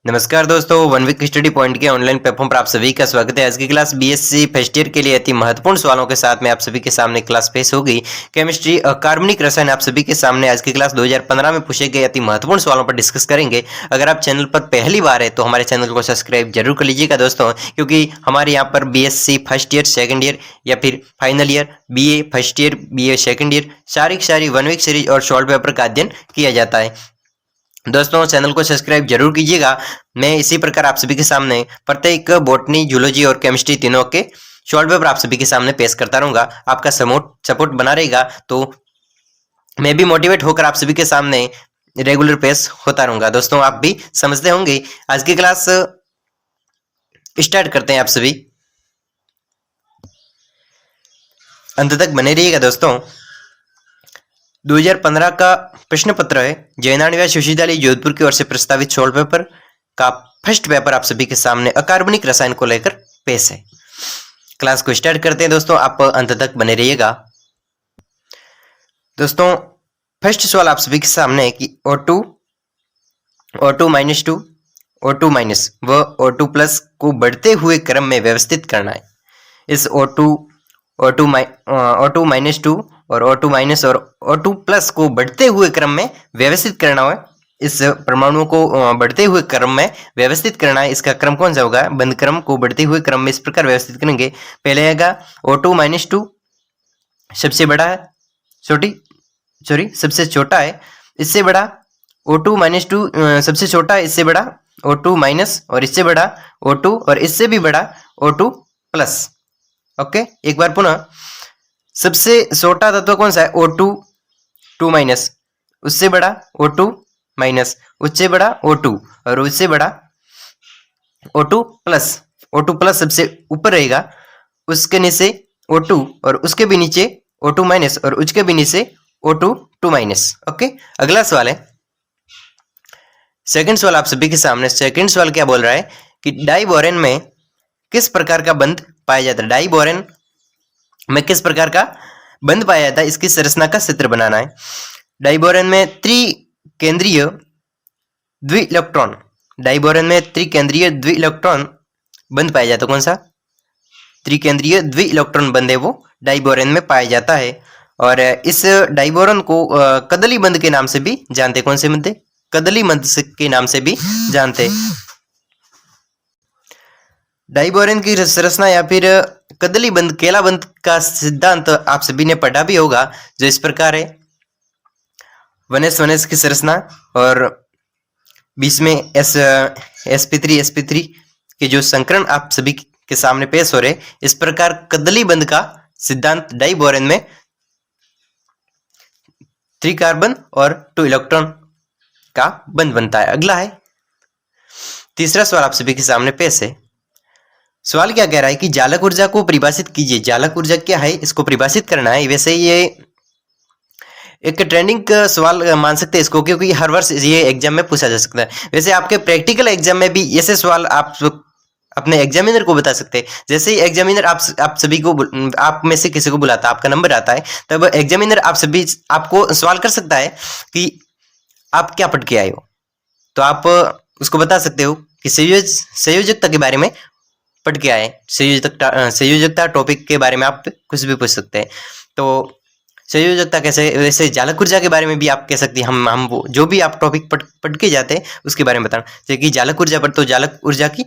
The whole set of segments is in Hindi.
नमस्कार दोस्तों, वन वीक स्टडी पॉइंट के ऑनलाइन प्लेटफॉर्म पर आप सभी का स्वागत है। आज की क्लास बीएससी फर्स्ट ईयर के लिए अति महत्वपूर्ण सवालों के साथ में आप सभी के सामने क्लास पेश होगी। केमिस्ट्री कार्बनिक रसायन आप सभी के सामने आज की क्लास 2015 में पूछे गए अति महत्वपूर्ण सवालों पर डिस्कस करेंगे। अगर आप चैनल पर पहली बार है तो हमारे चैनल को सब्सक्राइब जरूर कर लीजिएगा दोस्तों, क्योंकि हमारे यहाँ पर BSc first year, second year या फिर final year, BA first year, BA second year सारी वन वीक सीरीज और शॉर्ट पेपर का अध्ययन किया जाता है। दोस्तों चैनल को सब्सक्राइब जरूर कीजिएगा। मैं इसी प्रकार आप सभी के सामने प्रत्येक बॉटनी, जूलॉजी और केमिस्ट्री तीनों के शॉर्ट पेपर आप सभी के सामने पेश करता रहूंगा। आपका सपोर्ट बना रहेगा तो मैं भी मोटिवेट होकर आप सभी के सामने रेगुलर पेश होता रहूंगा। दोस्तों आप भी समझते होंगे। आज की क्लास स्टार्ट करते हैं। आप सभी अंत तक बने रहिएगा दोस्तों। 2015 का प्रश्न पत्र है। जयनारायण विश्वविद्यालय जोधपुर की ओर से प्रस्तावित शॉर्ट पेपर का फर्स्ट पेपर आप सभी के सामने अकार्बनिक रसायन को लेकर पेश है। क्लास को स्टार्ट करते हैं दोस्तों, आप अंत तक बने रहिएगा। दोस्तों फर्स्ट सवाल आप सभी के सामने है कि O2 माइनस 2 O2 माइनस व O2 प्लस को बढ़ते हुए क्रम में व्यवस्थित करना है। इस O2 माइनस 2 और O2 माइनस और O2 प्लस को बढ़ते हुए क्रम में व्यवस्थित करना है। इस परमाणुओं को बढ़ते हुए क्रम में व्यवस्थित करना है। इसका क्रम कौन सा होगा? बंद क्रम को बढ़ते हुए क्रम में इस प्रकार व्यवस्थित करेंगे। पहले आएगा O2 माइनस 2 सबसे बड़ा है, सबसे छोटा है, इससे बड़ा O2 माइनस 2 सबसे छोटा है, इससे बड़ा O2 माइनस और इससे बड़ा O2 और इससे भी बड़ा O2 प्लस। ओके, एक बार पुनः सबसे छोटा तत्व कौन सा है? O2 माइनस, उससे बड़ा O2 माइनस, उससे बड़ा O2 और उससे बड़ा O2 प्लस। O2 प्लस सबसे ऊपर रहेगा, उसके नीचे O2 और उसके भी नीचे O2 माइनस और उसके भी नीचे O2 माइनस। ओके, अगला सवाल है सेकंड सवाल आप सभी के सामने। सेकंड सवाल क्या बोल रहा है कि डाइबोरेन में किस प्रकार का बंध पाया जाता है? डाइबोरेन में किस प्रकार का बंध पाया जाता है, इसकी संरचना का चित्र बनाना है। डाइबोरेन में त्रिकेंद्रीय द्विइलेक्ट्रॉन, डाइबोरेन में त्रिकेंद्रीय द्विइलेक्ट्रॉन बंध पाया जाता है। कौन सा? त्रिकेंद्रीय द्विइलेक्ट्रॉन बंध है वो डाइबोरेन में पाया जाता है। और इस डाइबोरेन को कदली बंध के नाम से भी जानते। कौन से बंध? कदली बंध के नाम से भी जानते। डाइबोरेन की संरचना या फिर कदली बंध, केला बंध का सिद्धांत आप सभी ने पढ़ा भी होगा, जो इस प्रकार है। 1s की संरचना और बीच में sp3 के जो संकरण आप सभी के सामने पेश हो रहे, इस प्रकार कदली बंध का सिद्धांत डाइबोरेन में 3 कार्बन और 2 इलेक्ट्रॉन का बंध बनता है। अगला है तीसरा सवाल आप सभी के सामने पेश है। सवाल क्या कह रहा है कि जालक ऊर्जा को परिभाषित कीजिए। जालक ऊर्जा क्या है, इसको परिभाषित करना है। वैसे ये एक ट्रेंडिंग का सवाल मान सकते हैं इसको, क्योंकि हर वर्ष ये एग्जाम में पूछा जा सकता है। वैसे आपके प्रैक्टिकल एग्जाम में भी ऐसे सवाल आप अपने एग्जामिनर को बता सकते हैं। जैसे ही एग्जामिनर आप सभी को, आप में से किसी को बुलाता है, आपका नंबर आता है, तब एग्जामिनर आपको सवाल कर सकता है कि आप क्या पढ़ के आए हो। तो आप उसको बता सकते हो कि संयोजकता के बारे में पढ़ के आए। संयोजकता टॉपिक के बारे में आप कुछ भी पूछ सकते हैं। तो संयोजकता कैसे, वैसे जालक ऊर्जा के बारे में भी आप कह सकते हैं। हम वो जो भी आप टॉपिक पढ़ के जाते हैं उसके बारे में बताना। जैसे कि जालक ऊर्जा पर, तो जालक ऊर्जा की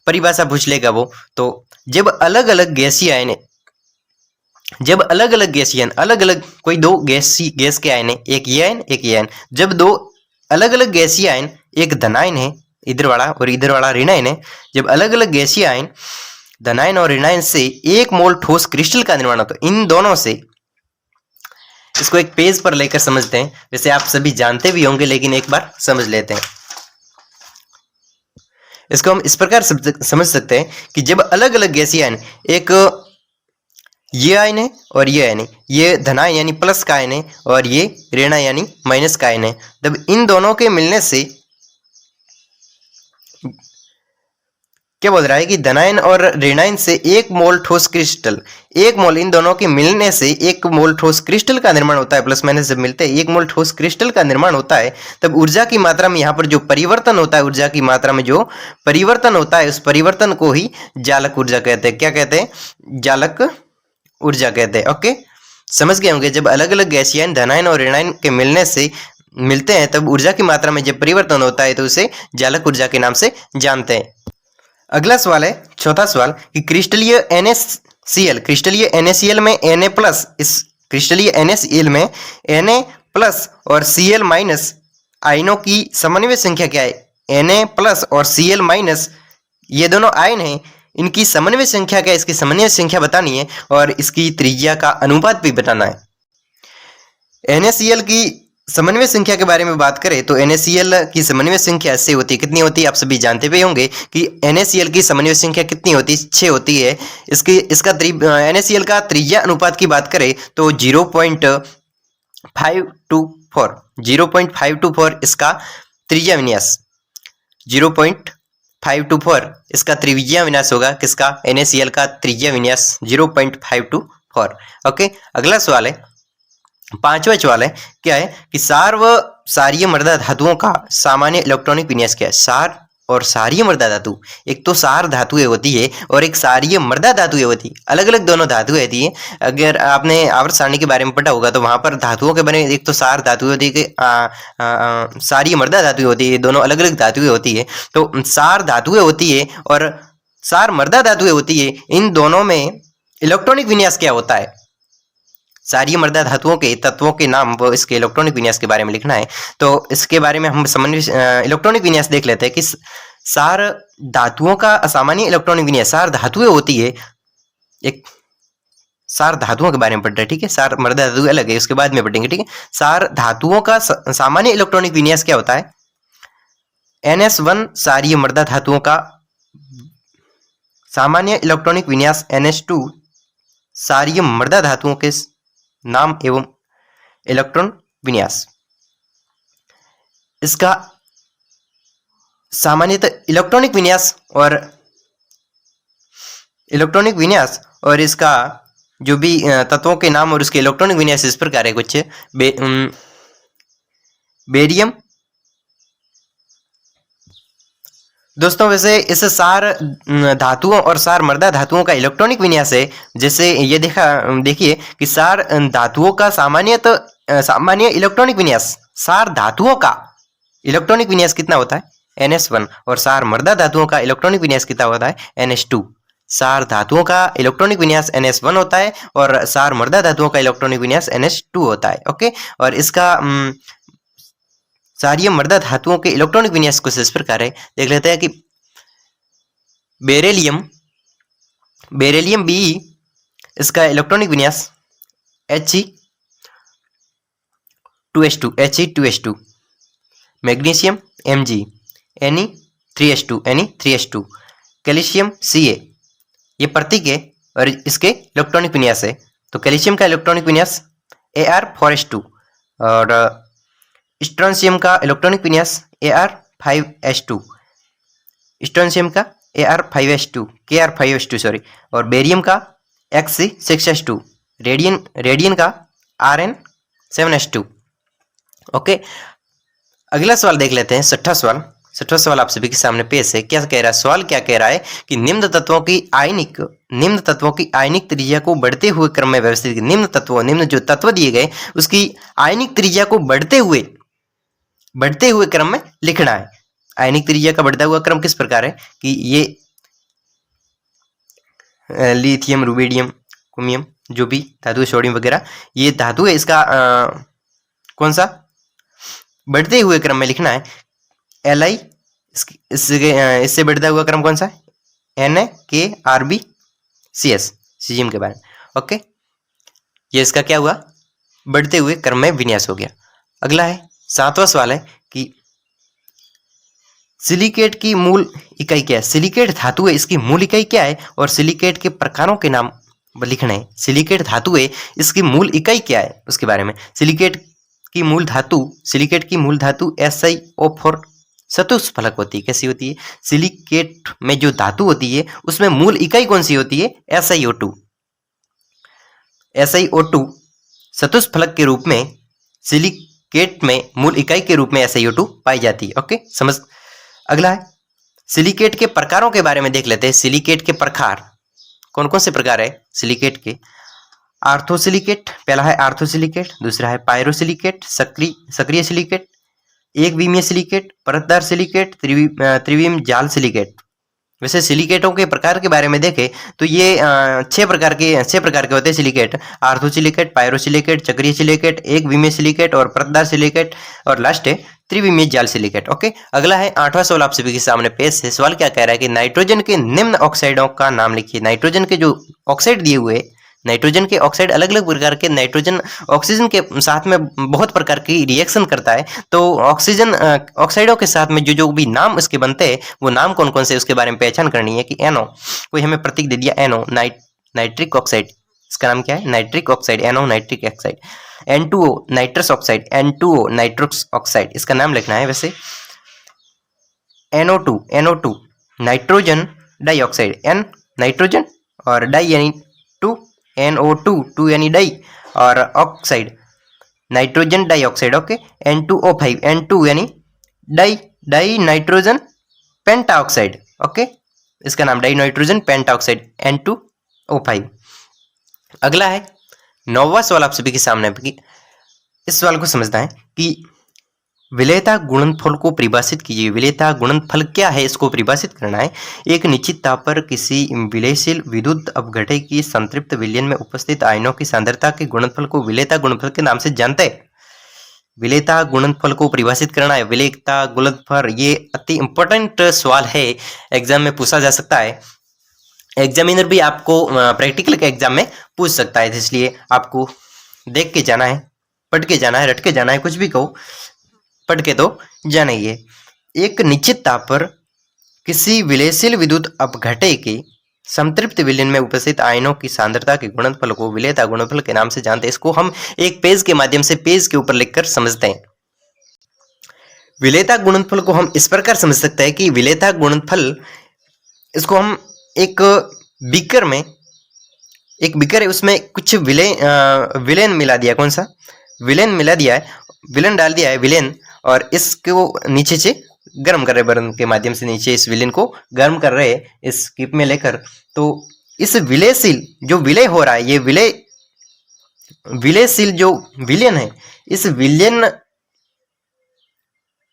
परिभाषा पूछ लेगा वो। तो जब अलग अलग गैसीय आयन, अलग अलग कोई दो गैस के आयन है, एक ये आयन एक ये आयन, जब दो अलग अलग गैसीय आयन, एक धनायन है इधर वाला और इधर वाला ऋणायन है, जब अलग अलग गैसीय आयन धनायन और ऋणायन से 1 मोल ठोस क्रिस्टल का निर्माण होता है। इन दोनों से, इसको एक पेज पर लेकर समझते हैं। वैसे आप सभी जानते भी होंगे, लेकिन एक बार समझ लेते हैं। इसको हम इस प्रकार समझ सकते हैं कि जब अलग अलग गैसीय आयन, एक ये आयन है और ये आयन है, ये धनायन यानी प्लस का आयन है और ये ऋणायन यानी माइनस का आयन है, तब इन दोनों के मिलने से क्या बोल रहा है कि धनायन और ऋणायन से एक मोल ठोस क्रिस्टल, एक मोल इन दोनों के मिलने से एक मोल ठोस क्रिस्टल का निर्माण होता है। प्लस माइनस जब मिलते हैं एक मोल ठोस क्रिस्टल का निर्माण होता है, तब ऊर्जा की मात्रा में यहाँ पर जो परिवर्तन होता है, ऊर्जा की मात्रा में जो परिवर्तन होता है, उस परिवर्तन को ही जालक ऊर्जा कहते हैं। क्या कहते हैं? जालक ऊर्जा कहते हैं। ओके, समझ गए होंगे। जब अलग अलग गैसीय धनायन और ऋणायन के मिलने से मिलते हैं, तब ऊर्जा की मात्रा में जब परिवर्तन होता है तो उसे जालक ऊर्जा के नाम से जानते हैं। अगला सवाल है, चौथा सवाल, कि क्रिस्टलीय NaCl, क्रिस्टलीय NaCl में Na प्लस, इस क्रिस्टलीय NaCl में Na प्लस और Cl माइनस आयनों की समन्वय संख्या क्या है? Na प्लस और Cl माइनस ये दोनों आयन हैं, इनकी समन्वय संख्या क्या है? इसकी समन्वय संख्या बतानी है और इसकी त्रिज्या का अनुपात भी बताना है। NaCl की समन्वय संख्या के बारे में बात करें तो NaCl की समन्वय संख्या ऐसे होती है, कितनी होती है? आप सभी जानते भी होंगे कि NaCl की समन्वय संख्या कितनी होती है? 6 होती है। इसका NaCl का त्रिज्या अनुपात की बात करें तो 0.524 इसका त्रिज्या विन्यास, 0.524 इसका त्रिज्या विन्यास होगा। किसका? NaCl का त्रिज्या विन्यास 0.524। ओके, अगला सवाल है, पांचवा सवाल है, क्या है कि सार व सारीय मृदा धातुओं का सामान्य इलेक्ट्रॉनिक विन्यास क्या है? सार और सारीय मृदा धातु, एक तो सार धातुएं होती है और एक सारीय मृदा धातुएं होती है, अलग अलग दोनों धातुएं होती है। अगर आपने आवर्त सारणी के बारे में पढ़ा होगा तो वहां पर धातुओं के बारे में, एक तो सार धातु होती है, सारीय मृदा धातुएं होती है, दोनों अलग अलग धातुएं होती है। तो सार धातुएं होती है और सार मृदा धातुएं होती है, इन दोनों में इलेक्ट्रॉनिक विन्यास क्या होता है? सारीय मृदा धातुओं के तत्वों के नाम व इसके इलेक्ट्रॉनिक विन्यास के बारे में लिखना है। तो इसके बारे में हम समन्वय इलेक्ट्रॉनिक विन्यास देख लेते हैं कि सार धातुओं का असामान्य इलेक्ट्रॉनिक विन्यास, सार धातुएं होती है, एक सार धातुओं के बारे में पढ़ रहे हैं, ठीक है। सार मृदा धातु अलग है, उसके बाद में पढ़ेंगे, ठीक है। सार धातुओं का सामान्य इलेक्ट्रॉनिक विन्यास क्या होता है? NS1 सारीय मृदा धातुओं का सामान्य इलेक्ट्रॉनिक विन्यास, NS2 सारीय मृदा धातुओं के नाम एवं इलेक्ट्रॉन विन्यास। इसका सामान्यतः इलेक्ट्रॉनिक विन्यास और इसका जो भी तत्वों के नाम और उसके इलेक्ट्रॉनिक विन्यास इस प्रकार है कुछ। बेरियम, दोस्तों वैसे इस सार धातुओं और सार मृदा धातुओं का इलेक्ट्रॉनिक विन्यास है, जैसे ये देखिए कि सार धातुओं का सामान्य इलेक्ट्रॉनिक विन्यास, सार धातुओं का इलेक्ट्रॉनिक विन्यास कितना होता है? NS1। और सार मृदा धातुओं का इलेक्ट्रॉनिक विन्यास कितना होता है? NS2। सार धातुओं का इलेक्ट्रॉनिक विन्यास NS1 होता है और सार मृदा धातुओं का इलेक्ट्रॉनिक विन्यास NS2 होता है। ओके, और इसका सारीय मृदा धातुओं के इलेक्ट्रॉनिक विन्यास कुछ इस प्रकार है, देख लेते हैं कि बेरिलियम Be, इसका इलेक्ट्रॉनिक विन्यास He2S2, magnesium Mg, Ne3S2, calcium Ca, ये प्रतीक है और इसके इलेक्ट्रॉनिक विन्यास है। तो कैल्शियम का इलेक्ट्रॉनिक विन्यास Ar4S2 और स्ट्रोंशियम का इलेक्ट्रॉनिक विन्यास Ar5S2, स्ट्रोंशियम का Kr5S2 सॉरी, और बेरियम का Xc6S2, रेडियन का Rn7S2। ओके, अगला सवाल देख लेते हैं, छठा सवाल आप सभी के सामने पेश है। क्या कह रहा है सवाल? क्या कह रहा है कि निम्न तत्वों की आयनिक त्रिज्या को बढ़ते हुए क्रम में व्यवस्थित, निम्न जो तत्व दिए गए उसकी आयनिक त्रिज्या को बढ़ते हुए क्रम में लिखना है। आयनिक त्रिज्या का बढ़ता हुआ क्रम किस प्रकार है कि ये लिथियम, रुबिडियम, क्रोमियम, जो भी धातु है, सोडियम वगैरह, ये धातु है, इसका कौन सा बढ़ते हुए क्रम में लिखना है? Li, इससे बढ़ता हुआ क्रम कौन सा है? NaKRbCs, सीजियम के बारे में। ओके, ये इसका क्या हुआ? बढ़ते हुए क्रम में विन्यास हो गया। अगला है, सातवां सवाल है कि सिलिकेट की मूल इकाई क्या है? सिलिकेट धातु है, इसकी मूल इकाई क्या है? और सिलिकेट के प्रकारों के नाम लिखना है। सिलिकेट धातु है, इसकी मूल इकाई क्या है उसके बारे में। सिलिकेट की मूल धातु SiO4 चतुष्फलक होती है। कैसी होती है? सिलिकेट में जो धातु होती है उसमें मूल इकाई कौन सी होती है? SiO2। SiO2 चतुष्फलक के रूप में, सिलिकेट में मूल इकाई के रूप में SiO2 पाई जाती है। ओके, समझ। अगला है सिलिकेट के प्रकारों के बारे में देख लेते हैं। सिलिकेट के प्रकार कौन कौन से प्रकार है सिलिकेट के? आर्थोसिलिकेट, पहला है आर्थोसिलिकेट, दूसरा है पायरोसिलिकेट, सक्रिय सिलिकेट, एक विमीय सिलिकेट, परतदार सिलिकेट, त्रिविम जाल सिलिकेट। वैसे सिलिकेटों के प्रकार के बारे में देखें तो ये 6 प्रकार के होते हैं सिलिकेट। आर्थोसिलिकेट, पायरोसिलिकेट, चक्रीय सिलिकेट, एक विमीय सिलिकेट और परतदार सिलिकेट, और लास्ट है त्रिविमीय जाल सिलिकेट। ओके, अगला है 8वां सवाल आप सभी के सामने पेश है। सवाल क्या कह रहा है कि नाइट्रोजन के निम्न ऑक्साइडों का नाम लिखिए। नाइट्रोजन के जो ऑक्साइड दिए हुए, नाइट्रोजन के ऑक्साइड अलग अलग प्रकार के, नाइट्रोजन ऑक्सीजन के साथ में बहुत प्रकार की रिएक्शन करता है, तो ऑक्सीजन ऑक्साइडों के साथ में जो जो भी नाम इसके बनते हैं वो नाम कौन कौन से उसके बारे में पहचान करनी है। कि NO, कोई हमें प्रतीक दे दिया NO, नाइट्रिक ऑक्साइड, इसका नाम क्या है? Nitric oxide, NO nitric oxide. N2O nitrous oxide, N2O nitrous oxide, इसका नाम लिखना है। वैसे NO2 nitrogen dioxide, N nitrogen और डाई यानी 2, NO2 2 यानी डाई, और oxide nitrogen dioxide. Okay, N2O5 N2 यानी डाई नाइट्रोजन पेंटाऑक्साइड। ओके, इसका नाम डाई नाइट्रोजन पेंटाऑक्साइड N2O5। अगला है 9वां सवाल आप सभी के सामने। इस सवाल को समझना है कि विलेयता गुणनफल को परिभाषित कीजिए। विलेयता गुणनफल क्या है, इसको परिभाषित करना है। एक निश्चित ताप पर किसी विलयशील विद्युत अपघटय की संतृप्त विलयन में उपस्थित आयनों की सांद्रता के गुणनफल को विलेयता गुणनफल के नाम से जानते हैं। विलेयता गुणनफल को परिभाषित करना है। विलेयता गुणनफल ये अति इंपॉर्टेंट सवाल है, एग्जाम में पूछा जा सकता है। एग्जामिनर भी आपको प्रैक्टिकल के एग्जाम में पूछ सकता है, इसलिए आपको देख के जाना है, पढ़ के जाना है, रट के जाना है, कुछ भी कहो पढ़ के तो जाना ही है। एक निश्चित ताप पर किसी विलयशील विद्युत अपघटय के संतृप्त विलयन में उपस्थित आयनों की सांद्रता के गुणनफल को विलेयता गुणनफल के नाम से जानते हैं। इसको हम एक पेज के माध्यम से पेज के ऊपर लिखकर समझते हैं। विलेयता गुणनफल को हम इस प्रकार समझ सकते हैं कि विलेयता गुणनफल, इसको हम एक बीकर में, एक बीकर है उसमें कुछ विलेन मिला दिया, कौन सा विलेन मिला दिया है, विलेन डाल दिया है, विलेन, और इसको नीचे से गर्म कर रहे, बर्न के माध्यम से नीचे इस विलेन को गर्म कर रहे इस कीप में लेकर। तो इस विलयशील जो विलय हो रहा है, ये विलयशील जो विलयन है, इस विलयन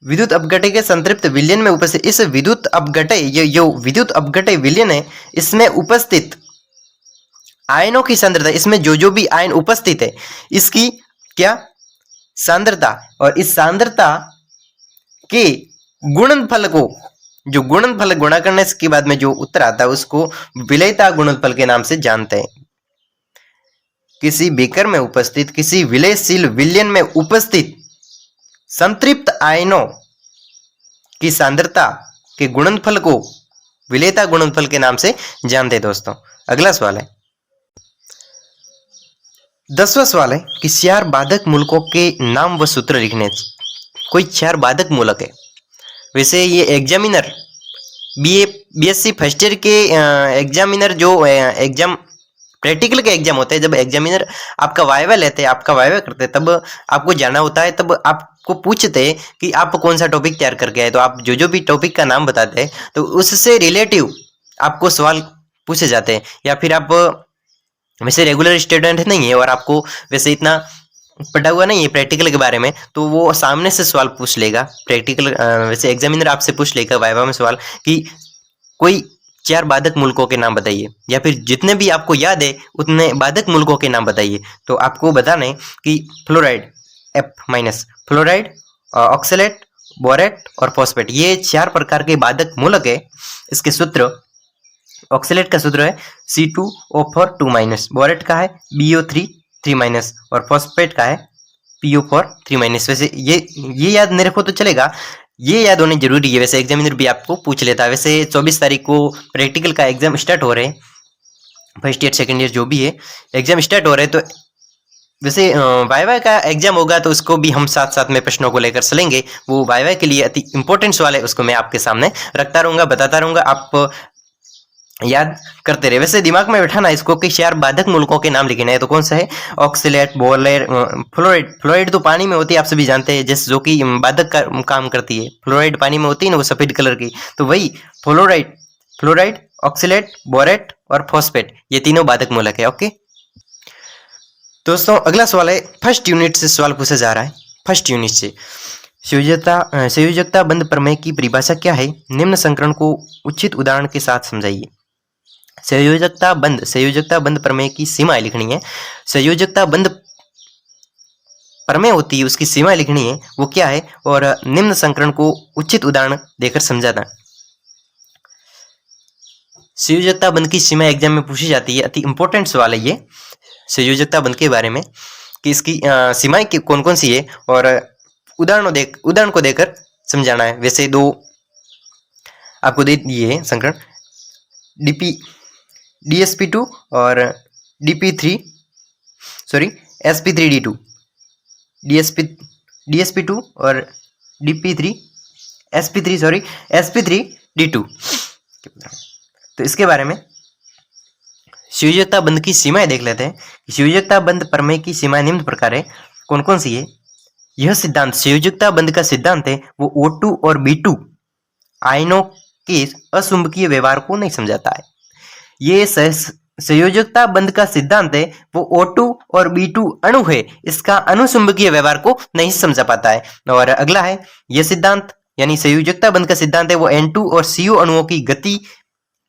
विद्युत अपघटय के संतृप्त विलयन में उपस्थित, इस विद्युत अपघटय, ये जो विद्युत अपघटय विलयन है, इसमें उपस्थित आयनों की सांद्रता, इसमें जो जो भी आयन उपस्थित है इसकी क्या सांद्रता, और इस सांद्रता के गुणनफल को, जो गुणनफल गुणा करने के बाद में जो उत्तर आता है उसको विलेयता गुणनफल के नाम से जानते हैं। किसी बीकर में उपस्थित किसी विलयशील विलयन में उपस्थित संतृप्त आयनों की सांद्रता के गुणनफल को विलेयता गुणनफल के नाम से जानते हैं। दोस्तों, अगला सवाल है 10वां सवाल है कि 4 बाधक मूलकों के नाम व सूत्र लिखने। कोई 4 बाधक मूलक है। वैसे ये एग्जामिनर BSc फर्स्ट ईयर के एग्जामिनर जो एग्जाम प्रैक्टिकल के एग्जाम होते हैं, जब एग्जामिनर आपका वाइवा लेते हैं, आपका वाइवा करते हैं, तब आपको जाना होता है, तब आपको पूछते हैं कि आप कौन सा टॉपिक तैयार करके आए, तो आप जो जो भी टॉपिक का नाम बताते हैं तो उससे रिलेटिव आपको सवाल पूछे जाते हैं। या फिर आप वैसे रेगुलर स्टूडेंट नहीं है और आपको वैसे इतना पढ़ा हुआ नहीं है प्रैक्टिकल के बारे में, तो वो सामने से सवाल पूछ लेगा प्रैक्टिकल, वैसे एग्जामिनर आपसे पूछ लेगा वाइवा में सवाल कि कोई 4 बाधक मूलकों के नाम बताइए, या फिर जितने भी आपको याद है उतने बाधक मूलकों के नाम बताइए। तो आपको बताना है कि fluoride F-, fluoride, oxalate, borate और फॉस्फेट, ये 4 प्रकार के बाधक मूलक है। इसके सूत्र, ऑक्सलेट का सूत्र है C2O4 2-, बोरेट का है BO3 3-, और फॉस्फेट का है PO4 3-। वैसे ये याद नहीं रखो तो चलेगा, ये याद होनी जरूरी है। वैसे एग्जामिनर भी आपको पूछ लेता है। वैसे 24 तारीख को प्रैक्टिकल का एग्जाम स्टार्ट हो रहे हैं, फर्स्ट ईयर सेकंड ईयर जो भी है एग्जाम स्टार्ट हो रहे हैं, तो वैसे वाई का एग्जाम होगा तो उसको भी हम साथ साथ में प्रश्नों को लेकर चलेंगे। वो वाई के लिए अति इंपॉर्टेंट सवाल है, उसको मैं आपके सामने रखता रहूंगा, बताता रहूंगा, आप याद करते रहे। वैसे दिमाग में बैठाना इसको कि 4 बाधक मूलकों के नाम लिखने हैं, तो कौन सा है? Oxalate, बोलेट, fluoride. फ्लोराइड तो पानी में होती है, आप सभी जानते हैं, जैसे जो कि बाधक का काम करती है। फ्लोराइड पानी में होती है ना, वो सफेद कलर की, तो वही फ्लोराइड। फ्लोराइड, ऑक्सलेट, बोरेट और फॉस्फेट, ये तीनों बाधक मूलक है। ओके दोस्तों, अगला सवाल है, फर्स्ट यूनिट से सवाल पूछा जा रहा है। फर्स्ट यूनिट से संयोजकता बंध प्रमेय की परिभाषा क्या है? निम्न संकरण को उचित उदाहरण के साथ समझाइए। संयोजकता बंध प्रमेय की सीमाएं लिखनी है। संयोजकता बंध प्रमेय होती है, उसकी सीमाएं लिखनी है, वो क्या है, और निम्न संकरण को उचित उदाहरण देकर समझाना। संयोजकता बंध की सीमा एग्जाम में पूछी जाती है, अति इंपॉर्टेंट सवाल है ये संयोजकता बंध के बारे में, कि इसकी सीमाएं कौन कौन सी है, और उदाहरण को देकर समझाना है। वैसे दो आपको दे दिए हैं संकरण, DSP2 और SP3D2, DSP2 और SP3D2। तो इसके बारे में संयोजकता बंध की सीमाएं देख लेते हैं। संयोजकता बंध प्रमेय की सीमाएं निम्न प्रकार है, कौन कौन सी है? यह सिद्धांत, संयोजकता बंध का सिद्धांत है, वो O2 और B2 आयनों के असुंबकीय व्यवहार को नहीं समझाता है। ये संयोजकता बंध का सिद्धांत है, वो O2 और B2 अणु है, इसका अनुसुंबकीय व्यवहार को नहीं समझा पाता है। और अगला है, यह सिद्धांत यानी संयोजकता बंध का सिद्धांत है, वो N2 और CO अणुओं की गति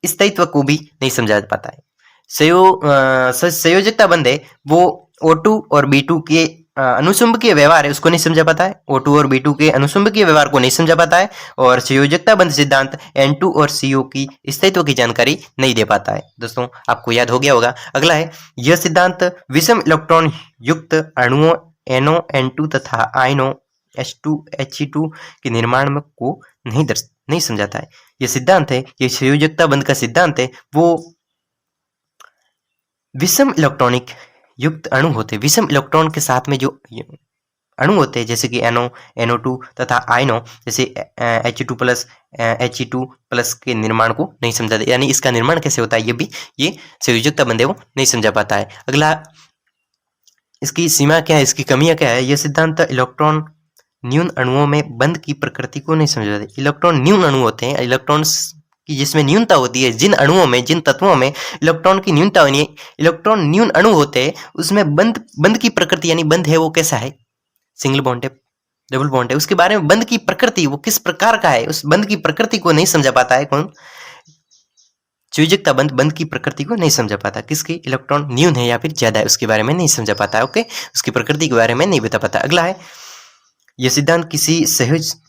स्थायित्व को भी नहीं समझा पाता है। संयोजकता बंध है, वो O2 और B2 के अनुसुंबकीय व्यवहार है, उसको नहीं समझा पाता है। O2 और B2 के अनुसुंबकीय व्यवहार को नहीं समझा पाता है, और संयोजकता बंध सिद्धांत N2 और CO की स्थायित्व की जानकारी नहीं दे पाता है। दोस्तों, आपको याद हो गया होगा। अगला है, यह सिद्धांत विषम इलेक्ट्रॉन युक्त अणुओं NO, N2 तथा आयनों H2, He2 के निर्माण को नहीं समझाता है। यह सिद्धांत है, यह संयोजकता बंध का सिद्धांत है, वो विषम इलेक्ट्रॉनिक युक्त अणु होते, विषम इलेक्ट्रॉन के साथ में जो अणु होते हैं, जैसे कि NO, NO2 तथा आयनों जैसे He2+, He2+ के निर्माण को नहीं समझाते, यानी इसका निर्माण कैसे होता है ये संयोजकता बंध है वो नहीं समझा पाता है। अगला, इसकी सीमा क्या है, इसकी कमियां क्या है? यह सिद्धांत इलेक्ट्रॉन न्यून अणुओं में बंध की प्रकृति को नहीं समझाते। इलेक्ट्रॉन न्यून अणु होते हैं, इलेक्ट्रॉन्स की जिसमें न्यूनता होती है, जिन अणुओं में, जिन तत्वों में इलेक्ट्रॉन की न्यूनता होनी है, इलेक्ट्रॉन न्यून अणु होते हैं, उसमें बंध की प्रकृति यानी बंध है वो कैसा है, सिंगल बॉन्ड है, डबल बॉन्ड है, उसके बारे में बंध की प्रकृति वो किस प्रकार का है, उस बंध की प्रकृति को नहीं समझा पाता है। कौन? संयोजकता बंध की प्रकृति को नहीं समझा पाता, किसकी? इलेक्ट्रॉन न्यून है या फिर ज्यादा है, उसके बारे में नहीं समझा पाता है। ओके, उसकी प्रकृति के बारे में नहीं बता पाता। अगला है, यह सिद्धांत किसी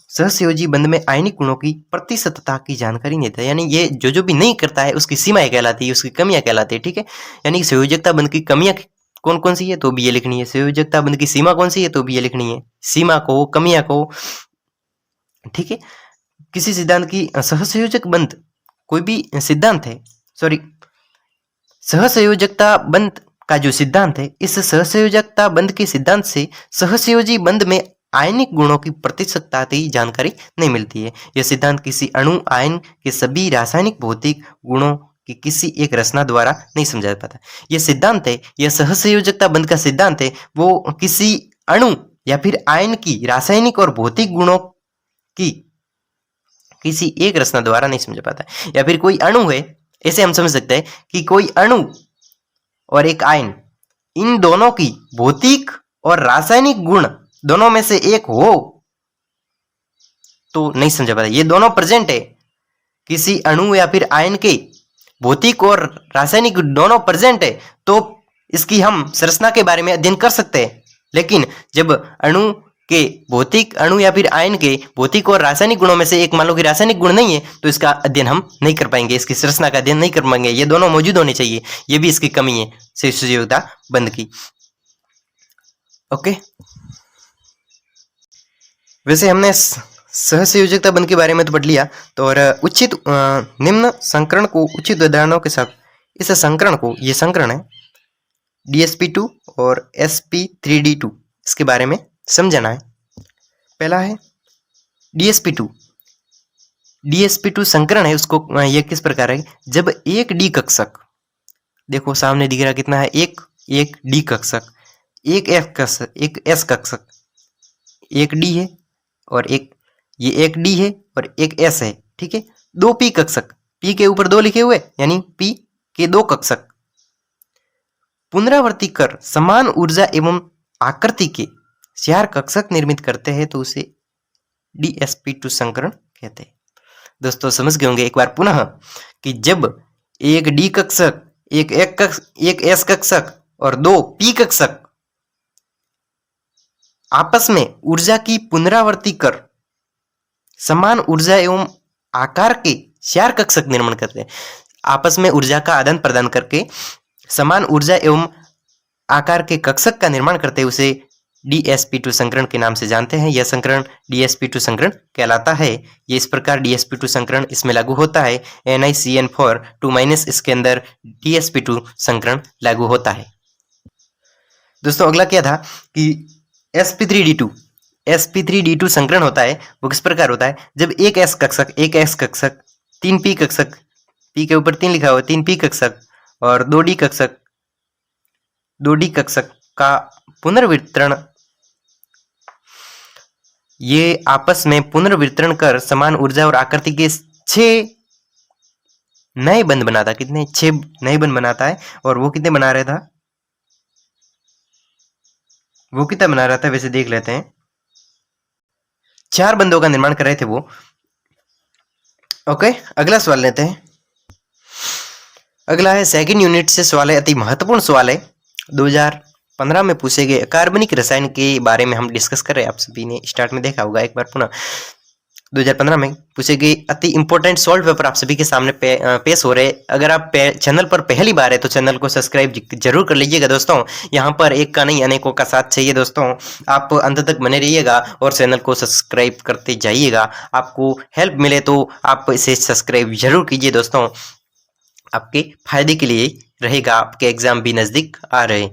सहसंयोजी बंध में आयनिक गुणों की प्रतिशतता की जानकारी नहीं देता, यानी ये जो भी नहीं करता है उसकी सीमाएं कहलाती है, उसकी कमियां कहलाती है। ठीक है, यानी संयोजकता बंध की कमियां कौन कौन सी है, तो भी ये लिखनी है। संयोजकता बंध की सीमा कौन सी है, तो भी ये लिखनी है, सीमा को, कमियां को। ठीक है, किसी सिद्धांत की सहसंयोजक बंध, कोई भी सिद्धांत है, सहसंयोजकता बंध का जो सिद्धांत है, इस सहसंयोजकता बंध के सिद्धांत से सहसंयोजी बंध में आयनिक गुणों की प्रतिशतता की जानकारी नहीं मिलती है। यह सिद्धांत किसी अणु आयन के सभी रासायनिक भौतिक गुणों की किसी एक रचना द्वारा नहीं समझा पाता। यह सिद्धांत है, यह सहसंयोजकता बंध का सिद्धांत है, वो किसी अणु या फिर आयन की रासायनिक और भौतिक गुणों की किसी एक रचना द्वारा नहीं समझा पाता। या फिर कोई अणु है, ऐसे हम समझ सकते हैं कि कोई अणु और एक आयन, इन दोनों की भौतिक और रासायनिक गुण दोनों में से एक हो तो नहीं समझा पाता। ये दोनों प्रेजेंट है, किसी अणु या फिर आयन के भौतिक और रासायनिक दोनों प्रेजेंट है, तो इसकी हम संरचना के बारे में अध्ययन कर सकते हैं। लेकिन जब अणु या फिर आयन के भौतिक और रासायनिक गुणों में से एक, मान लो कि रासायनिक गुण नहीं है, तो इसका अध्ययन हम नहीं कर पाएंगे, इसकी संरचना का अध्ययन नहीं कर पाएंगे। ये दोनों मौजूद होने चाहिए, ये भी इसकी कमी है सहसंयोजकता बंध की। ओके, वैसे हमने सहसंयोजकता बंध के बारे में तो पढ़ लिया, तो और उचित निम्न संकरण को उचित उदाहरणों के साथ, इस संकरण को, ये संकरण है DsP2 और sp3d2 इसके बारे में समझना है। पहला है DsP2। DsP2 संकरण है उसको यह किस प्रकार है, जब एक डी कक्षक, देखो सामने दिख रहा कितना है, एक डी कक्षक, एक एफ कक्षक, एक एस कक्षक, एक डी है और ये एक डी है और एक एस है, ठीक है। दो पी कक्षक, पी के ऊपर दो लिखे हुए यानी पी के दो कक्षक पुनरावर्ती कर समान ऊर्जा एवं आकृति के 4 कक्षक निर्मित करते हैं तो उसे DsP2 संकरण कहते हैं। दोस्तों समझ गए होंगे एक बार पुनः कि जब एक डी कक्षक, एक एस कक्षक और दो पी कक्षक आपस में ऊर्जा की पुनरावर्ती कर समान ऊर्जा एवं आकार के 4 कक्षक निर्माण करते हैं, आपस में ऊर्जा का आदान प्रदान करके समान ऊर्जा एवं आकार के कक्षक का निर्माण करते हैं उसे DsP2 संकरण के नाम से जानते हैं। यह संकरण DsP2 संकरण कहलाता है। ये इस प्रकार DsP2 संकरण इसमें लागू होता है, NiCN4 2- इसके अंदर DsP2 संकरण लागू होता है। दोस्तों अगला क्या था कि sp3d2 संकरण होता है, वो किस प्रकार होता है, जब एक एस कक्षक, 3 पी कक्षक, पी के ऊपर 3 लिखा हुआ, 3 पी कक्षक और 2 डी कक्षक का पुनर्वितरण, ये आपस में पुनर्वितरण कर समान ऊर्जा और आकृति के 6 नए बंध बनाता है। कितने? 6 नए बंध बनाता है। और वो कितने बना रहा था, वो कितना बना रहा था वैसे देख लेते हैं। 4 बंधों का निर्माण कर रहे थे वो। ओके, अगला सवाल लेते हैं। अगला है सेकंड यूनिट से सवाल है, अति महत्वपूर्ण सवाल है। 2015 में पूछे गए कार्बनिक रसायन के बारे में हम डिस्कस कर रहे हैं। आप सभी ने स्टार्ट में देखा होगा एक बार पुनः। 2015 में पूछे गए अति इंपॉर्टेंट सॉल्व पेपर आप सभी के सामने पेश हो रहे। अगर आप चैनल पर पहली बार है तो चैनल को सब्सक्राइब जरूर कर लीजिएगा दोस्तों। यहाँ पर एक का नहीं अनेकों का साथ चाहिए दोस्तों। आप अंत तक बने रहिएगा और चैनल को सब्सक्राइब करते जाइएगा। आपको हेल्प मिले तो आप इसे सब्सक्राइब जरूर कीजिए दोस्तों, आपके फायदे के लिए रहेगा। आपके एग्जाम भी नजदीक आ रहे।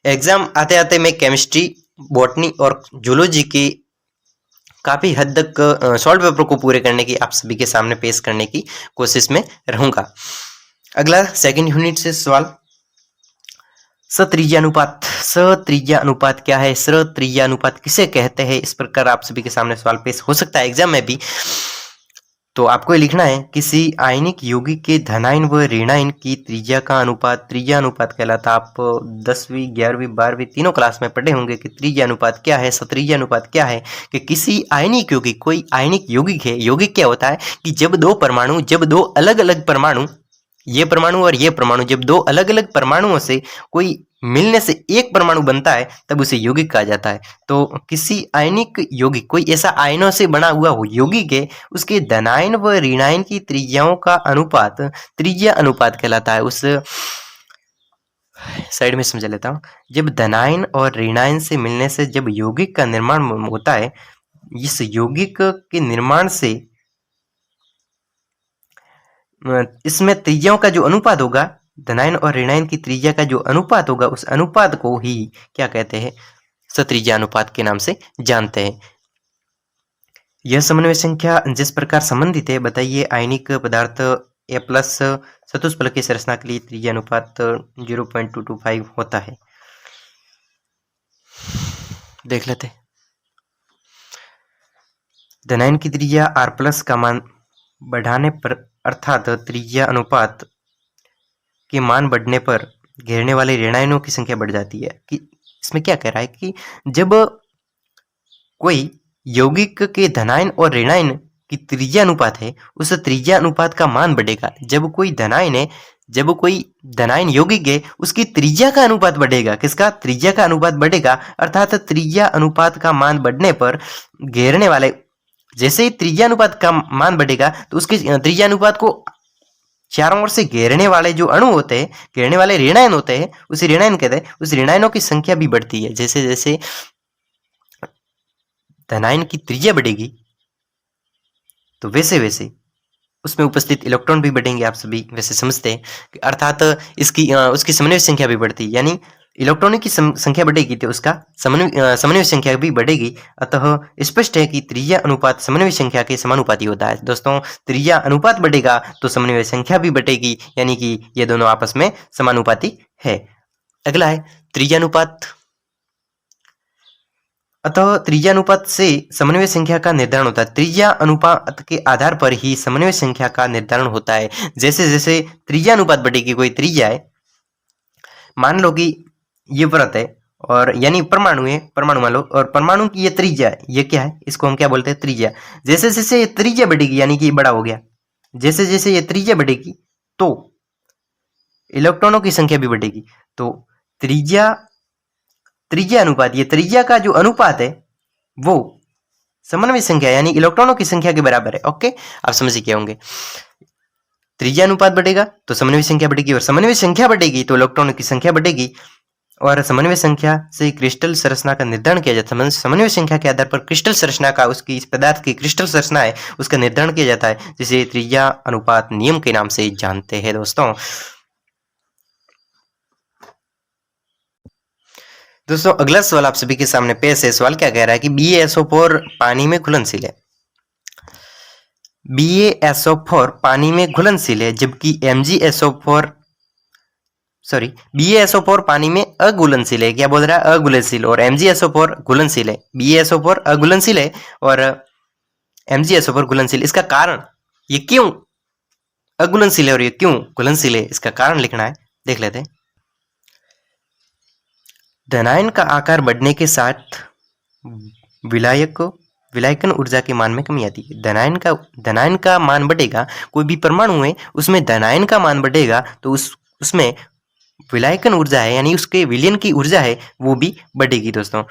एग्जाम आते आते मैं केमिस्ट्री, बॉटनी और जूलॉजी के काफी हद तक सॉल्व पेपर को पूरे करने की आप सभी के सामने पेश करने की कोशिश में रहूंगा। अगला सेकंड यूनिट से सवाल, सत्रिज्या अनुपात। सत्रिज्या अनुपात क्या है, सत्रिज्या अनुपात किसे कहते हैं, इस प्रकार आप सभी के सामने सवाल पेश हो सकता है एग्जाम में भी। तो आपको ये लिखना है, किसी आयनिक यौगिक के धनायन व ऋणायन की त्रिज्या का अनुपात त्रिज्या अनुपात कहलाता। आप 10वीं 11वीं 12वीं तीनों क्लास में पढ़े होंगे कि त्रिज्या अनुपात क्या है, सत्रिज्या अनुपात क्या है। कि किसी आयनिक यौगिक, कोई आयनिक यौगिक है, यौगिक क्या होता है कि जब दो अलग अलग परमाणु, ये परमाणु और ये परमाणु, जब दो अलग अलग परमाणुओं से कोई मिलने से एक परमाणु बनता है तब उसे यौगिक कहा जाता है। तो किसी आयनिक यौगिक, कोई ऐसा आयनों से बना हुआ हो यौगिक है, उसके धनायन व ऋणायन की त्रिज्याओं का अनुपात त्रिज्या अनुपात कहलाता है। उस साइड में समझा लेता हूँ। जब धनायन और ऋणायन से मिलने से जब यौगिक का निर्माण होता है, इस यौगिक के निर्माण से इसमें त्रिज्याओं का जो अनुपात होगा, धनायन और ऋणायन की त्रिज्या का जो अनुपात होगा, उस अनुपात को ही क्या कहते हैं, सत्रिज्या अनुपात के नाम से जानते हैं। यह समन्वय संख्या जिस प्रकार संबंधित है, बताइए। आयनिक पदार्थ A+ चतुष्फलक की संरचना के लिए त्रिज्या अनुपात 0.225 होता है। देख लेते। धनायन की त्रिज्या R+ का मान बढ़ाने पर, अर्थात त्रिज्या अनुपात के मान बढ़ने पर घेरने वाले ऋणायनों की संख्या बढ़ जाती है। कि इसमें क्या कह रहा है कि जब कोई यौगिक के धनायन और ऋणायन की त्रिज्या अनुपात है, उस त्रिज्या अनुपात का मान बढ़ेगा। जब कोई धनायन है, जब कोई धनायन यौगिक है, उसकी त्रिज्या का अनुपात बढ़ेगा। किसका? त्रिज्या का अनुपात बढ़ेगा। अर्थात त्रिज्या अनुपात का मान बढ़ने पर घेरने वाले, जैसे ही त्रिज्या अनुपात का मान बढ़ेगा तो उसके त्रिज्या अनुपात को चारों ओर से घेरने वाले जो अणु होते हैं, घेरने वाले ऋणायन होते हैं, उसे ऋणायन कहते हैं। उस ऋणायनों की संख्या भी बढ़ती है। जैसे जैसे धनायन की त्रिज्या बढ़ेगी तो वैसे वैसे उसमें उपस्थित इलेक्ट्रॉन भी बढ़ेंगे। आप सभी वैसे समझते हैं। अर्थात इसकी उसकी समन्वय संख्या भी बढ़ती है। यानी इलेक्ट्रॉनों की संख्या बढ़ेगी तो उसका समन्वय संख्या भी बढ़ेगी। अतः स्पष्ट है कि त्रिज्या अनुपात समन्वय संख्या के समानुपाती होता है। दोस्तों, त्रिज्या अनुपात बढ़ेगा तो समन्वय संख्या भी बढ़ेगी, यानी कि ये दोनों आपस में समानुपाती है। अगला है त्रिज्यानुपात। अतः त्रिज्यानुपात से समन्वय संख्या का निर्धारण होता है। त्रिज्या अनुपात के आधार पर ही समन्वय संख्या का निर्धारण होता है। जैसे जैसे त्रिज्यानुपात बढ़ेगी, कोई त्रिज्या है, मान लो कि ये व्रत है और यानी परमाणु है, परमाणु मान लो, और परमाणु की ये त्रिज्या है, ये क्या है, इसको हम क्या बोलते हैं, त्रिज्या। जैसे जैसे ये त्रिज्या बढ़ेगी यानी कि ये बड़ा हो गया, जैसे जैसे ये त्रिज्या बढ़ेगी तो इलेक्ट्रॉनों की संख्या भी बढ़ेगी। तो त्रिज्या त्रिज्या अनुपात, ये त्रिज्या का जो अनुपात है वो समन्वय संख्या यानी इलेक्ट्रॉनों की संख्या के बराबर है। ओके, आप समझ गए होंगे। त्रिज्या अनुपात बढ़ेगा तो समन्वय संख्या बढ़ेगी, और समन्वय संख्या बढ़ेगी तो इलेक्ट्रॉनों की संख्या बढ़ेगी, और समन्वय संख्या से क्रिस्टल संरचना का निर्धारण किया जाता है। समन्वय संख्या के आधार पर क्रिस्टल संरचना का, उसकी इस पदार्थ की क्रिस्टल संरचना है उसका निर्धारण किया जाता है, जिसे त्रिज्या अनुपात नियम के नाम से जानते हैं। दोस्तों अगला सवाल आप सभी के सामने पेश है। सवाल क्या कह रहा है कि BaSO4 पानी में घुलनशील है। BaSO4 पानी में घुलनशील है, जबकि BaSO4 पानी में अघुलनशील है। क्या बोल रहा है, अघुलनशील, और MgSO4 घुलनशील है। BaSO4 अघुलनशील है और MgSO4 घुलनशील। इसका कारण, ये क्यों अघुलनशील है और ये क्यों घुलनशील है, इसका कारण लिखना है। देख लेते हैं। धनायन का आकार बढ़ने के साथ विलायकन ऊर्जा के मान में कमी आती है। धनायन का मान बढ़ेगा, कोई भी परमाणु है उसमें धनायन का मान बढ़ेगा तो उसमें विलायकन ऊर्जा है यानी उसके विलयन की ऊर्जा है वो भी बढ़ेगी। दोस्तों,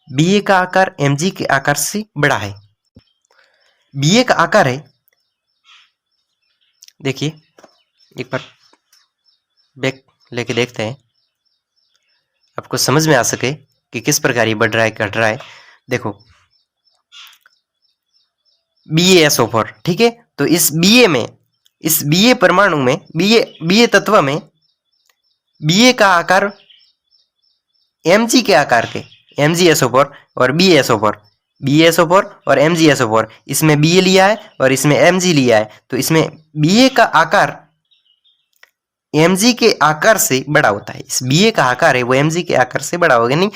Ba का आकार Mg के आकार से बड़ा है। Ba का आकार है, देखिए एक बार बैक लेके देखते हैं, आपको समझ में आ सके कि किस प्रकार ये बढ़ रहा है, घट रहा है। देखो BaSO4, ठीक है, तो इस Ba परमाणु में, Ba तत्व में Ba का आकार Mg के आकार के, MgSO4 और BaSO4 और MgSO4, इसमें Ba लिया है और इसमें Mg लिया है, तो इसमें Ba का आकार Mg के आकार से बड़ा होता है। इस Ba का आकार है वो Mg के आकार से बड़ा होगा, यानी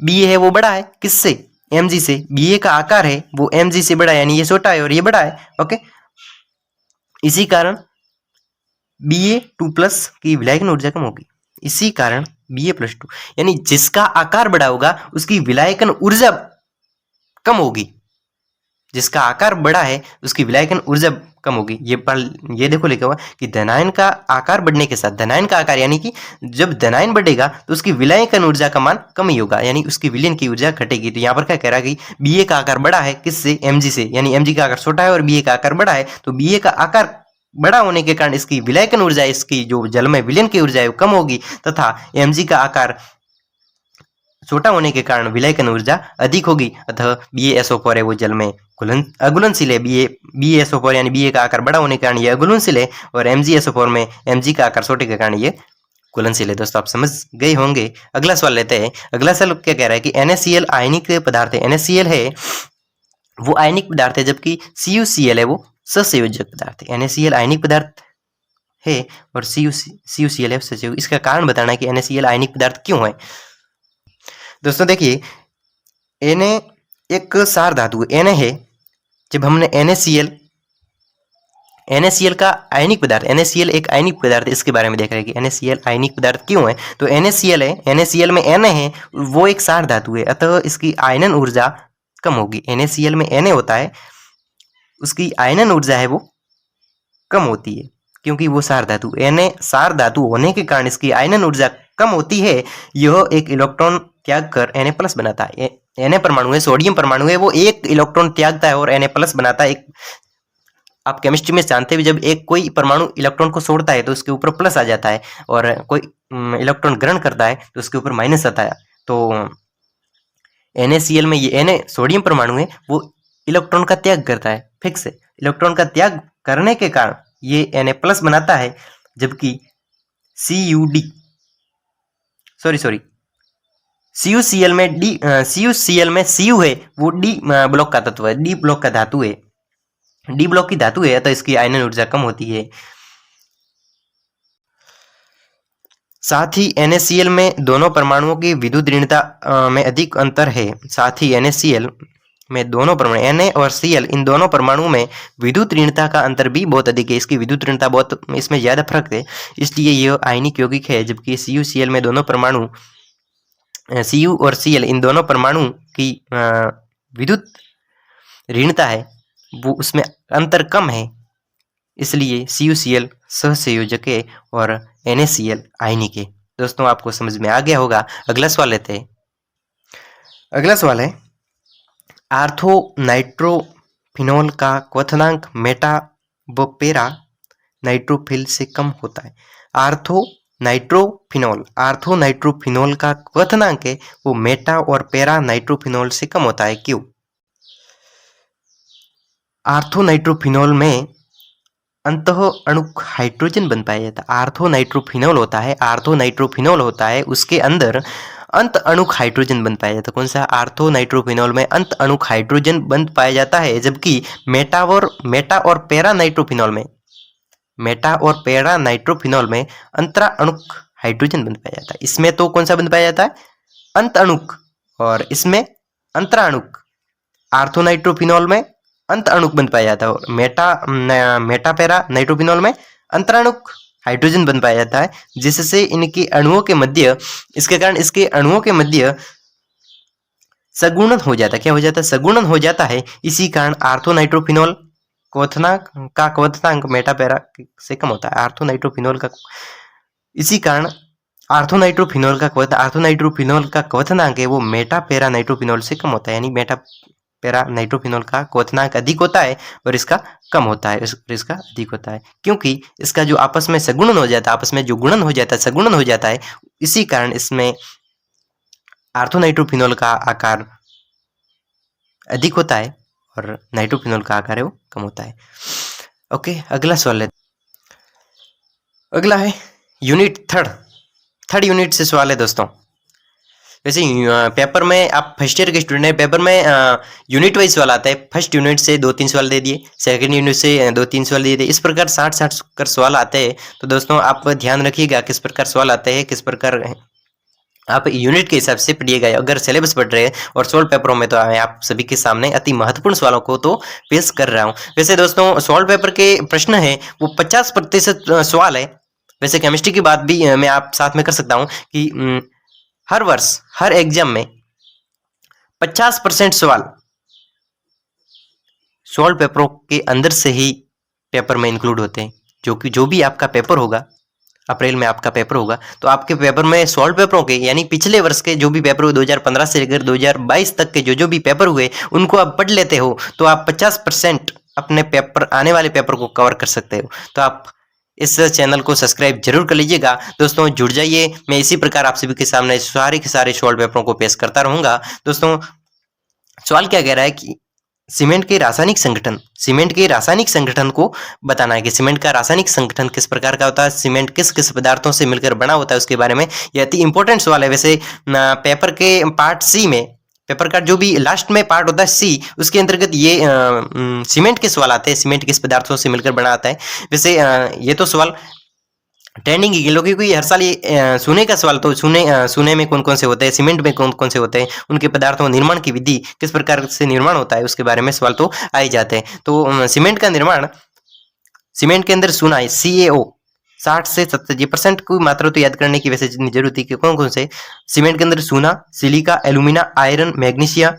Ba है वो बड़ा है किससे, Mg से। Ba का आकार है वो Mg से बड़ा है, यानी ये छोटा है और ये बड़ा है। ओके, इसी कारण Ba2+ की विलायकन ऊर्जा कम होगी। इसी कारण Ba+2, यानी जिसका आकार बड़ा होगा उसकी विलायकन ऊर्जा कम होगी। जिसका आकार बड़ा है उसकी विलायकन ऊर्जा कम होगी। ये देखो लिखा हुआ कि धनायन का आकार बढ़ने के साथ, धनायन का आकार यानी कि जब धनायन बढ़ेगा तो उसकी विलायकन ऊर्जा का मान कम ही होगा, यानी उसकी विलयन की ऊर्जा घटेगी। तो यहाँ पर क्या कह रहा है कि Ba का आकार बड़ा है किससे, Mg से, यानी Mg का आकार छोटा है और Ba का आकार बड़ा है, तो Ba का आकार बड़ा होने के कारण इसकी विलायकन ऊर्जा, इसकी जो जल में विलयन की ऊर्जा है वो कम होगी, तथा Mg का आकार छोटा होने के कारण विलायकन ऊर्जा अधिक होगी। अतः BaSO4 है वो जल में अघुलनशील है। BaSO4 यानी Ba का आकार बड़ा होने के कारण ये अघुलनशील है, और MgSO4 में Mg का आकार छोटे के कारण ये घुलनशील है। दोस्तों, आप समझ गए होंगे। अगला सवाल लेते हैं। अगला सवाल क्या कह रहा है कि NaCl आयनिक पदार्थ है। NaCl है वो आयनिक पदार्थ है, जबकि CuCl है वो ससंयोजक पदार्थ है। NaCl आयनिक पदार्थ है और CuCl है ससंयोजक। इसका कारण बताना है कि NaCl आयनिक पदार्थ क्यों है। दोस्तों देखिए, Na एक सार धातु है, Na है, जब हमने NaCl का आयनिक पदार्थ, NaCl एक आयनिक पदार्थ है, इसके बारे में देख रहे हैं कि NaCl आयनिक पदार्थ क्यों है। तो NaCl है, NaCl में Na है, वो एक सार धातु है, अतः इसकी आयनन ऊर्जा कम होगी। NaCl में Na होता है, उसकी आयनन ऊर्जा है वो कम होती है, क्योंकि वो सार धातु, Na सार धातु होने के कारण इसकी आयनन ऊर्जा कम होती है। यह एक इलेक्ट्रॉन त्याग कर Na+ बनाता है। Na परमाणु है, सोडियम परमाणु है, वो एक इलेक्ट्रॉन त्यागता है और Na+ बनाता है। आप केमिस्ट्री में जानते हैं, जब एक कोई परमाणु इलेक्ट्रॉन को छोड़ता है तो उसके ऊपर प्लस आ जाता है, और कोई इलेक्ट्रॉन ग्रहण करता है तो उसके ऊपर माइनस आता है। तो NaCl में ये Na सोडियम परमाणु है, वो इलेक्ट्रॉन का त्याग करता है, फिक्स है। इलेक्ट्रॉन का त्याग करने के कारण ये Na+ बनाता है, जबकि CuD सॉरी CuCl में CuCl में Cu है वो D ब्लॉक का तत्व है, D ब्लॉक का धातु है, D ब्लॉक की धातु है तो इसकी आयनन ऊर्जा कम होती है। साथ ही NaCl में दोनों परमाणुओं की विद्युत ऋणता में अधिक अंतर है। साथ ही NaCl में दोनों परमाणु Na और Cl इन दोनों परमाणुओं में विद्युत ऋणता का अंतर भी बहुत अधिक है। इसकी विद्युत ऋणता बहुत इसमें ज्यादा फर्क है, इसलिए यह आयनिक यौगिक है। जबकि CuCl में दोनों परमाणु Cu और Cl इन दोनों परमाणु की विद्युत ऋणता है वो उसमें अंतर कम है, इसलिए CuCl सहसंयोजक है और NaCl आयनिक है। दोस्तों आपको समझ में आ गया होगा। अगला सवाल लेते हैं। अगला सवाल है आर्थो नाइट्रोफिनॉल का क्वथनांक मेटा व पेरा नाइट्रोफिल से कम होता है। आर्थो नाइट्रोफिनॉल का क्वथनांक है वो मेटा और पेरा नाइट्रोफिनॉल से कम होता है। क्यों? आर्थो नाइट्रोफिनॉल में अंतः अणुक हाइड्रोजन बन पाया जाता है। आर्थो नाइट्रोफिनॉल होता है उसके अंदर अंत अणुक हाइड्रोजन बन पाया जाता है। कौन सा? आर्थो नाइट्रोफिनॉल में अंत अणुक हाइड्रोजन बन पाया जाता है। जबकि मेटा और पेरा नाइट्रोफिनॉल में अंतरा अणुक हाइड्रोजन बन पाया जाता है। इसमें तो कौन सा बन पाया जाता है? अंत अणुक, और इसमें अंतरा अणुक। आर्थो नाइट्रोफिनॉल में अंत अणुक बन पाया जाता है और मेटा पेरा नाइट्रोफिनॉल में अंतराणुक हाइड्रोजन बन पाया जाता है, जिससे इनके अणुओं के मध्य इसके कारण इसके अणुओं के मध्य सगुणन हो जाता है। क्या हो जाता है? सगुणन हो जाता है। इसी कारण आर्थो नाइट्रोफिनॉल क्वथनांक मेटा पेरा से कम होता है। आर्थो नाइट्रोफिनॉल का क्वथनांक है वो मेटा पेरा नाइट्रोफिनॉल से कम होता है। यानी मेटा पेरा नाइट्रोफिनॉल का क्वथनांक अधिक होता है और इसका कम होता है, इसका अधिक होता है, क्योंकि इसका जो आपस में सगुणन हो जाता है, आपस में जो गुणन हो जाता है, सगुणन हो जाता है, इसी कारण इसमें आर्थो नाइट्रोफिनॉल का आकार अधिक होता है और नाइट्रोफिनॉल का आकार है वो कम होता है। ओके, अगला सवाल लेते। अगला है यूनिट थर्ड यूनिट से सवाल है दोस्तों। वैसे पेपर में आप फर्स्ट ईयर के स्टूडेंट हैं, पेपर में यूनिट वाइज सवाल आता है। फर्स्ट यूनिट से 2-3 सवाल दे दिए, सेकंड यूनिट से 2-3 सवाल दे दिए, इस प्रकार 60 कर सवाल आते हैं। तो दोस्तों आप ध्यान रखिएगा किस प्रकार सवाल आते हैं, किस प्रकार आप यूनिट के हिसाब से पढ़िएगा। अगर सिलेबस पढ़ रहे हैं और 16 पेपरों में, तो मैं आप सभी के सामने अति महत्वपूर्ण सवालों को तो पेश कर रहा हूँ। वैसे दोस्तों 16 पेपर के प्रश्न है वो 50% सवाल है। वैसे केमिस्ट्री की बात भी मैं आप साथ में कर सकता हूँ कि हर वर्ष हर एग्जाम में 50% सवाल 16 पेपरों के अंदर से ही पेपर में इंक्लूड होते हैं। जो भी आपका पेपर होगा, अप्रैल में आपका पेपर होगा, तो आपके पेपर में 16 पेपरों के, यानी पिछले वर्ष के जो भी पेपर हुए 2015 से लेकर 2022 तक के जो भी पेपर हुए उनको आप पढ़ लेते हो तो आप 50% अपने पेपर, आने वाले पेपर को कवर कर सकते हो। तो आप इस चैनल को सब्सक्राइब जरूर कर लीजिएगा। दोस्तों जुड़ जाइए, मैं इसी प्रकार आप सभी के सामने सारे के सारे 16 पेपरों को पेश करता रहूंगा। दोस्तों सवाल क्या कह रहा है कि सीमेंट के रासायनिक संगठन को बताना है कि सीमेंट का रासायनिक संगठन किस प्रकार का होता है, सीमेंट किस किस पदार्थों से मिलकर बना होता है, उसके बारे में यह अति इंपॉर्टेंट सवाल है। वैसे पेपर के पार्ट सी में, पेपर का जो भी लास्ट में पार्ट होता है सी, उसके अंतर्गत ये सीमेंट के सवाल आते हैं, सीमेंट किस पदार्थों से मिलकर बना आता है। वैसे ये तो सवाल ट्रेंडिंग की लोगों की हर साल ये सोने का सवाल, तो सोने में कौन कौन से होते हैं, सीमेंट में कौन कौन से होते हैं, उनके पदार्थों निर्माण की विधि किस प्रकार से निर्माण होता है, उसके बारे में सवाल तो आ ही जाते हैं। तो सीमेंट का निर्माण, सीमेंट के अंदर सोना है CaO 60 से 70% की मात्रा तो याद करने की वैसे जितनी जरूरत है कि कौन कौन से सीमेंट के अंदर सोना, silica, alumina, iron, magnesia,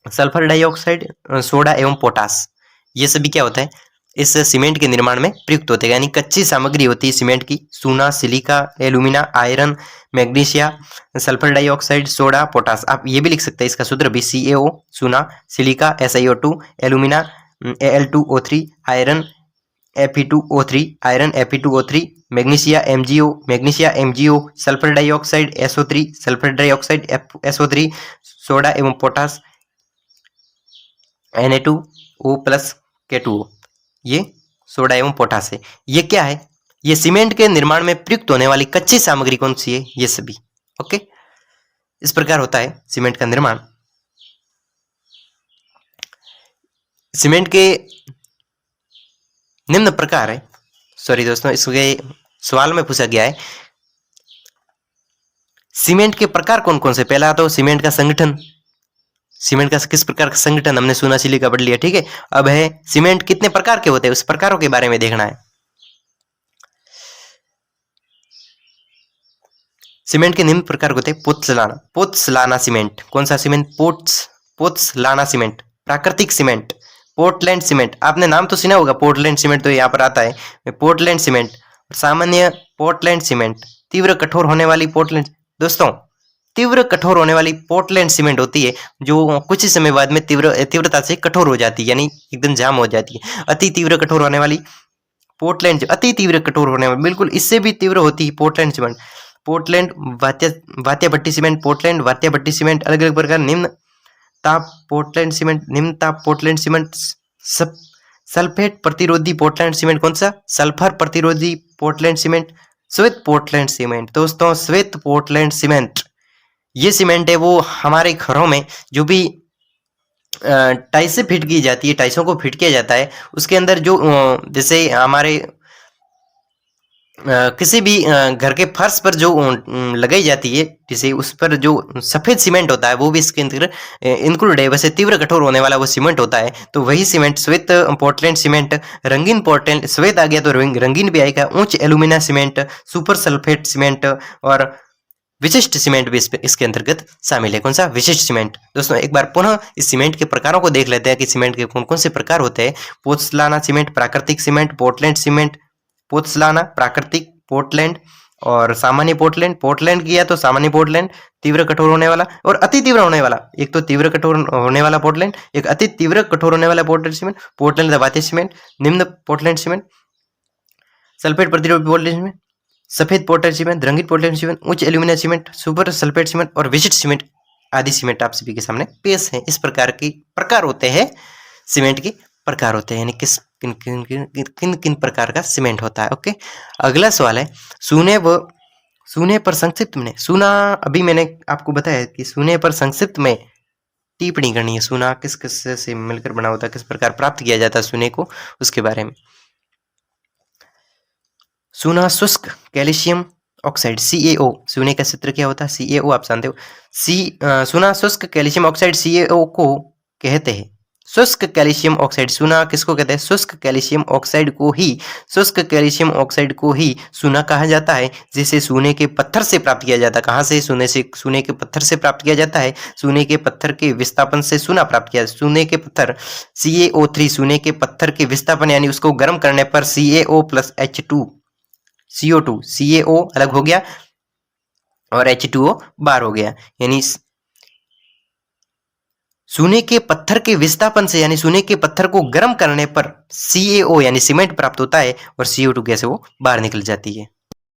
sulphur dioxide, soda एवं पोटास, ये सभी क्या होता है इस सीमेंट के निर्माण में प्रयुक्त होते हैं। यानी कच्ची सामग्री होती है सीमेंट की, सोना, silica, alumina, iron, magnesia, sulphur dioxide, soda, potash. आप ये भी लिख सकते हैं, इसका सूत्र भी CaO सोना, silica SiO2, alumina Al2O3, iron Fe2O3, iron Fe2O3, magnesia MgO, sulphur dioxide SO3, soda एवं पोटास Na2O+K2O, ये सोडा एवं पोटास है। ये क्या है? ये सीमेंट के निर्माण में प्रयुक्त होने वाली कच्ची सामग्री कौन सी है? ये सभी ओके, इस प्रकार होता है सीमेंट का निर्माण। सीमेंट के निम्न प्रकार है, सॉरी दोस्तों, इसके सवाल में पूछा गया है सीमेंट के प्रकार कौन कौन से। पहला तो सीमेंट का संगठन, सीमेंट का किस प्रकार का संगठन हमने सोना सिलिका पढ़ लिया, ठीक है। अब है सीमेंट कितने प्रकार के होते हैं, उस प्रकारों के बारे में देखना है। सीमेंट के निम्न प्रकार होते हैं पोत्सलाना, पोत्सलाना सीमेंट। कौन सा सीमेंट, पोत्सलाना सीमेंट। प्राकृतिक सीमेंट, पोर्टलैंड सीमेंट, आपने नाम तो सुना होगा, पोर्टलैंड सीमेंट तो यहाँ पर आता है। पोर्टलैंड सीमेंट, सामान्य पोर्टलैंड सीमेंट, तीव्र कठोर होने वाली पोर्टलैंड। दोस्तों, तीव्र कठोर होने वाली पोर्टलैंड सीमेंट होती है जो कुछ ही समय बाद में तीव्रता से कठोर हो जाती है, यानी एकदम जाम हो जाती है। अति तीव्र कठोर होने वाली पोर्टलैंड, अति तीव्र कठोर होने वाली, बिल्कुल इससे भी तीव्र होती है पोर्टलैंड सीमेंट। पोर्टलैंड वात्या भट्टी सीमेंट, पोर्टलैंड वात्या भट्टी सीमेंट, अलग अलग प्रकार। निम्न ताप पोर्टलैंड सीमेंट, निम्न ताप पोर्टलैंड सीमेंट। सल्फेट प्रतिरोधी पोर्टलैंड सीमेंट, कौन सा, सल्फर प्रतिरोधी पोर्टलैंड सीमेंट। श्वेत पोर्टलैंड सीमेंट, दोस्तों श्वेत पोर्टलैंड सीमेंट ये सीमेंट है वो हमारे घरों में जो भी टाइल्सें फिट की जाती है, टाइल्सों को फिट किया जाता है, उसके अंदर जो जैसे हमारे किसी भी घर के फर्श पर जो लगाई जाती है, जैसे उस पर जो सफेद सीमेंट होता है वो भी इसके अंदर इंक्लूड है। वैसे तीव्र कठोर होने वाला वो सीमेंट होता है, तो वही सीमेंट श्वेत पोर्टलैंड सीमेंट। रंगीन पोर्टलैंड, श्वेत आ गया तो रंगीन भी आएगा। उच्च alumina cement, super sulphate cement और विशिष्ट सीमेंट भी इसके अंतर्गत शामिल है। कौन सा, विशिष्ट सीमेंट। दोस्तों एक बार पुनः इस सीमेंट के प्रकारों को देख लेते हैं कि सीमेंट के कौन कौन से प्रकार होते हैं। पोत्सलाना सीमेंट, प्राकृतिक सीमेंट, पोर्टलैंड सीमेंट, पोत्सलाना, प्राकृतिक, पोर्टलैंड और सामान्य पोर्टलैंड। पोर्टलैंड किया तो सामान्य पोर्टलैंड, तीव्र कठोर होने वाला और अति तीव्र होने वाला। एक तो तीव्र कठोर होने वाला पोर्टलैंड, एक अति तीव्र कठोर होने वाला पोर्टलैंड सीमेंट। पोर्टलैंड वात्या सीमेंट, निम्न पोर्टलैंड सीमेंट, सल्फेट प्रतिरोधी पोर्टलैंड सीमेंट, सफेद पोर्टलैंड सीमेंट, रंगीन पोर्टलैंड सीमेंट, उच्च alumina cement, super sulphate cement और विशिष्ट सीमेंट आदि सीमेंट आप सभी के सामने पेश है। इस प्रकार के प्रकार होते हैं, सीमेंट के प्रकार होते हैं, यानी किस किन किन किन किन किन प्रकार का सीमेंट होता है। ओके, अगला सवाल है सूने पर संक्षिप्त में। सूना अभी मैंने आपको बताया कि सूने पर संक्षिप्त में टिप्पणी करनी है। सूना किस किस से मिलकर बना होता है, किस प्रकार प्राप्त किया जाता है सूने को, उसके बारे में। सूना शुष्क कैल्शियम ऑक्साइड CaO, सूने का सूत्र क्या होता है, CaO, आप जानते हो। सूना शुष्क कैल्शियम ऑक्साइड CaO को कहते हैं। शुष्क कैल्शियम ऑक्साइड, सूना किसको कहते हैं, शुष्क कैल्शियम ऑक्साइड को ही, शुष्क कैल्शियम ऑक्साइड को ही सूना कहा जाता है, जिसे सूने के पत्थर से प्राप्त किया जाता है। कहाँ से, सूने के पत्थर से प्राप्त किया जाता है। सूने के पत्थर के विस्थापन से सूना प्राप्त किया। सूने के पत्थर CaO3, सूने के पत्थर के विस्थापन यानी उसको गर्म करने पर CaO + H2 CO2, CaO अलग हो गया और H2O बाहर हो गया, यानी सूने के पत्थर के विस्थापन से यानी सूने के पत्थर को गर्म करने पर CaO यानी सीमेंट प्राप्त होता है और CO2 गैस वो बाहर निकल जाती है।